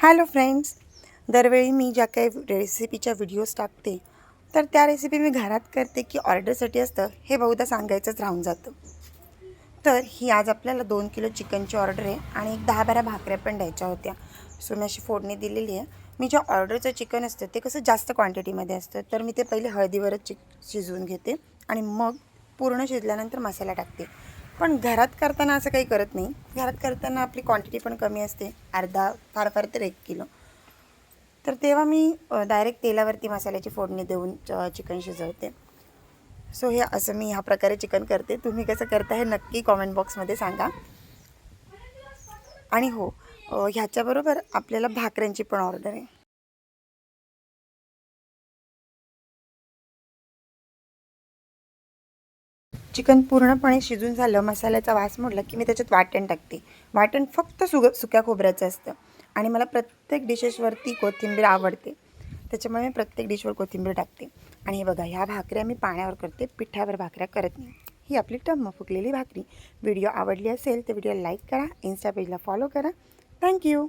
Hello friends, दरवेळी मी ज्या काही रेसिपीच्या व्हिडिओज टाकते तर त्या रेसिपी मी घरात करते की ऑर्डरसाठी असतं हे बहुधा सांगायचंच राहून जातं. तर ही आज आपल्याला 2 किलो चिकनची ऑर्डर आहे आणि एक 10-12 भाकऱ्या पण द्यायच्या होत्या. सो मी अशी फोडणी दिलेली आहे. मी जे ऑर्डरचं चिकन असतं ते कसं जास्त क्वांटिटीमध्ये असतं, तर मी ते पहिले हळदीवरच शिजवून घेते आणि मग पूर्ण शिजल्यानंतर मसाला टाकते. पण घरात करताना असं काही करत नाही. घरात करताना आपली क्वांटिटी पण कमी असते, अर्धा फार फार तर 1 किलो. तर तेव्हा मी डायरेक्ट तेलावरती मसाल्याची फोडणी देऊन चिकन शिजवते. सो हे असं मी ह्या प्रकारे चिकन करते. तुम्ही कसं करता हे नक्की कॉमेंट बॉक्समध्ये सांगा. आणि हो, ह्याच्याबरोबर आपल्याला भाकऱ्यांची पण ऑर्डर आहे. चिकन पूर्णपणे शिजून झालं, मसाल्याचा वास मोडला की मी त्याच्यात वाटण टाकते. वाटण फक्त सुक्या खोबऱ्याचं असतं आणि मला प्रत्येक डिशेसवरती कोथिंबीर आवडते. त्याच्यामुळे मी प्रत्येक डिशवर कोथिंबीर टाकते. आणि हे बघा, ह्या भाकऱ्या मी पाण्यावर करते, पिठावर भाकऱ्या करत नाही. ही आपली टम्म फुगलेली भाकरी. व्हिडिओ आवडली असेल तर व्हिडिओला लाईक करा, इन्स्टा पेजला फॉलो करा. थँक्यू.